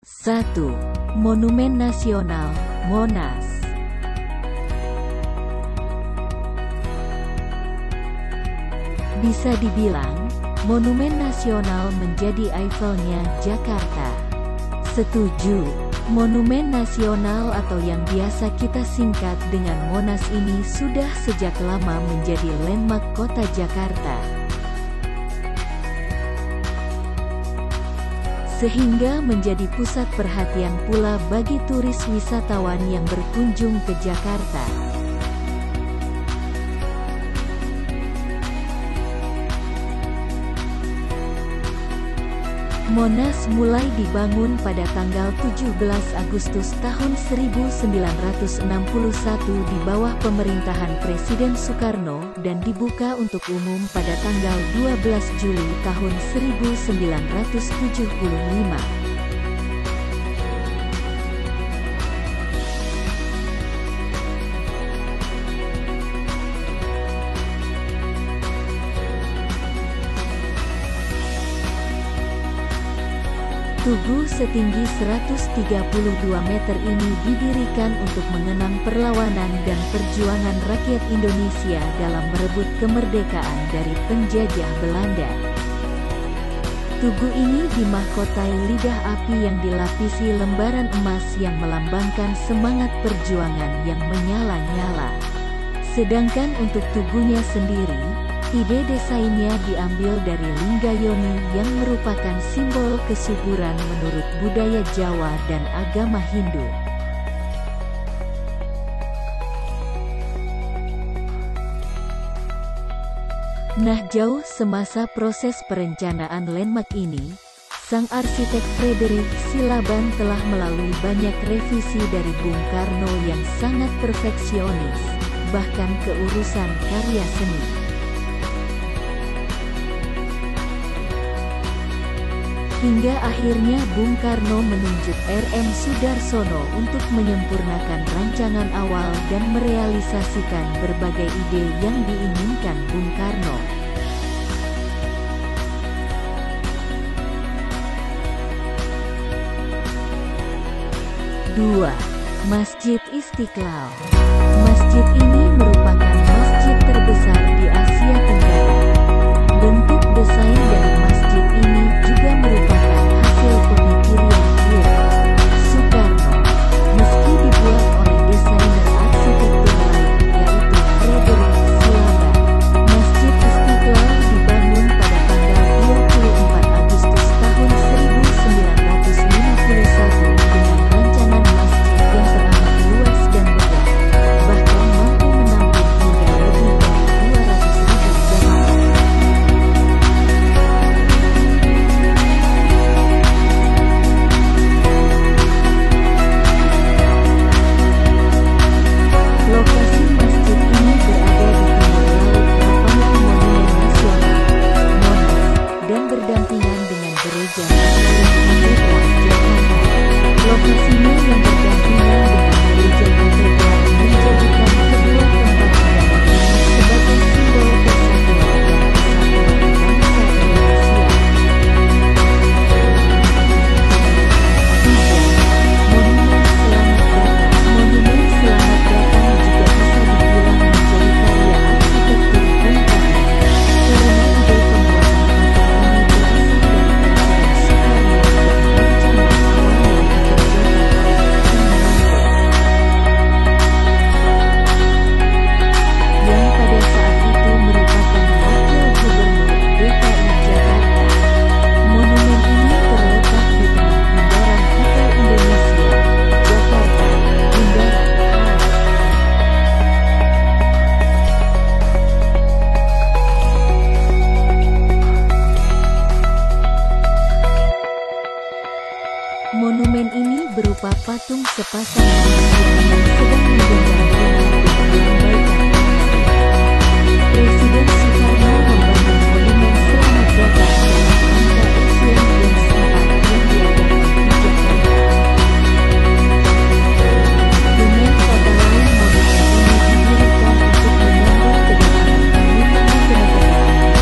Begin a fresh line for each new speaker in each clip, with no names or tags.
1. Monumen Nasional, Monas. Bisa dibilang, Monumen Nasional menjadi Eiffelnya Jakarta. Setuju, Monumen Nasional atau yang biasa kita singkat dengan Monas ini sudah sejak lama menjadi landmark kota Jakarta. Sehingga menjadi pusat perhatian pula bagi turis wisatawan yang berkunjung ke Jakarta. Monas mulai dibangun pada tanggal 17 Agustus tahun 1961 di bawah pemerintahan Presiden Soekarno dan dibuka untuk umum pada tanggal 12 Juli tahun 1975. Tugu setinggi 132 meter ini didirikan untuk mengenang perlawanan dan perjuangan rakyat Indonesia dalam merebut kemerdekaan dari penjajah Belanda. Tugu ini dimahkotai lidah api yang dilapisi lembaran emas yang melambangkan semangat perjuangan yang menyala-nyala. Sedangkan untuk tugunya sendiri, ide desainnya diambil dari Linggayoni yang merupakan simbol kesuburan menurut budaya Jawa dan agama Hindu. Nah, jauh semasa proses perencanaan landmark ini, sang arsitek Frederick Silaban telah melalui banyak revisi dari Bung Karno yang sangat perfeksionis, bahkan keurusan karya seni. Hingga akhirnya Bung Karno menunjuk R.M. Soedarsono untuk menyempurnakan rancangan awal dan merealisasikan berbagai ide yang diinginkan Bung Karno. Dua, Masjid Istiqlal. Masjid ini merupakan masjid terbesar di Asia Tenggara. Bentuk desain dari masjid ini juga merupakan hasil pemikiran Soekarno. Meski dibuat oleh desainer arsitektur lain, yaitu Frederick Silaban, Masjid Istiqlal dibangun pada tanggal 24 Agustus tahun 1951 dengan rancangan masjid yang teramat luas dan megah, bahkan mampu menampung hingga lebih dari 200.000 jamaah. Lokasi masjid ini berada di timur laut lapangan Monumen Nasional, Monas, dan berdampingan dengan Gereja Katolik Katedral Jakarta. Lokasinya yang berdampingan dengan Gereja Katedral menjadikan kedua tempat ibadah ini sebagai simbol persatuan dan kesatuan bangsa Indonesia. 3. Monumen Selamat Datang. Monumen Selamat Datang juga bisa dibilang menjadi karya arsitektur Bung Karno, karena ide pembuatan patung ini berasal dari Presiden Soekarno dan rancangan awal yang dikerjakan oleh Tim Manto, yang pada saat itu merupakan Wakil Gubernur DKI Jakarta. Monumen ini terletak di tengah bundaran Hotel Indonesia, Jakarta, Bundaran HI. Monumen ini berupa patung sepasang manusia yang sedang menggenggam bunga dengan melambaikan tangannya. Presiden Soekarno membangun Monumen Selamat Datang dalam rangka Asian Games 4 yang diadakan di Jakarta. Dengan kata lain, monumen ini didirikan untuk menyambut kedatangan Panglima Kenegaraan di Bundaran Hotel Indonesia.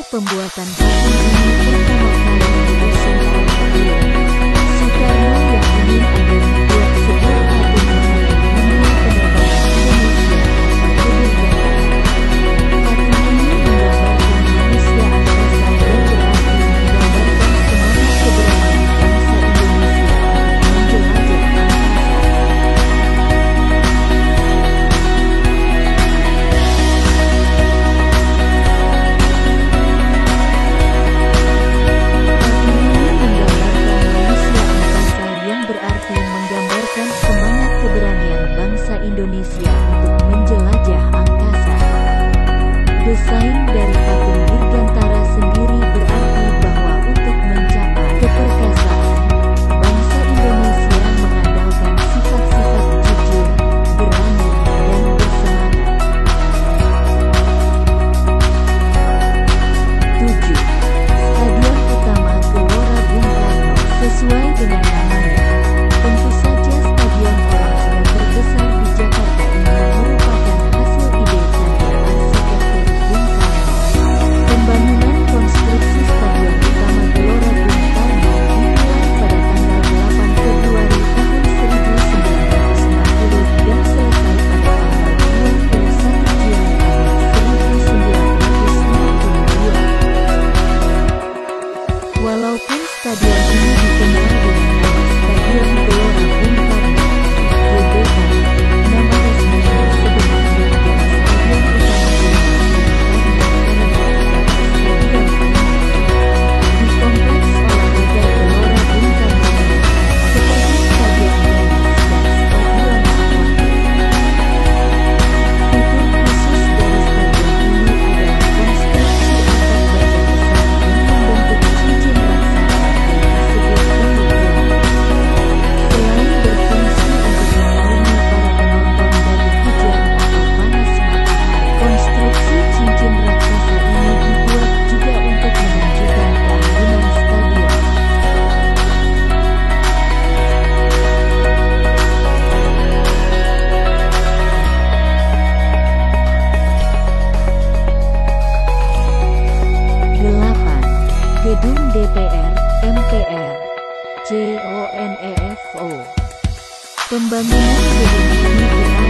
pembuatan patung ini pertama kali diusung oleh Soekarno yang ingin ada dibuat sebuah patung mengenai dunia penerbangan Indonesia atau kedirgantara. Patung ini menggambarkan manusia angkasa yang berarti menggambarkan semangat keberanian bangsa Indonesia untuk menjelajah Indonesia untuk menjelajah angkasa. Desain dari patung Dirgantara sendiri berarti bahwa untuk mencapai keperkasaan, bangsa Indonesia mengandalkan sifat-sifat jujur, berani, dan bersemangat. 7. Stadion Utama Gelora Bung Karno. Sesuai dengan namanya, tentu saja stadion olahraga terbesar di Jakarta ini merupakan hasil ide karya arsitektur Bung Karno. Pembangunan konstruksi Stadion Utama Gelora Bung Karno dimulai pada tanggal 8 Februari tahun 1960 dan selesai pada tanggal 21 Juli tahun 1962. Walaupun stadion ini dikenal dengan nama Stadion Gelora Bung Karno, GBK, nama resminya sebenarnya adalah Stadion Utama Gelora Bung Karno. Stadion ini di Kompleks Olahraga Gelora Bung Karno seperti Stadion Tenis dan Stadion Fitur khusus dari stadion ini adalah konstruksi atap baja besar yang membentuk cincin raksasa yang disebut pemutiran. Selain berfungsi untuk menaungi para penonton dari hujan atau panas matahari, konstruksi cincin raksasa ini dibuat juga untuk menunjukkan keagungan stadion. 8. Gedung DPR, MPR, CONEFO. Pembangunan gedung ini berlangsung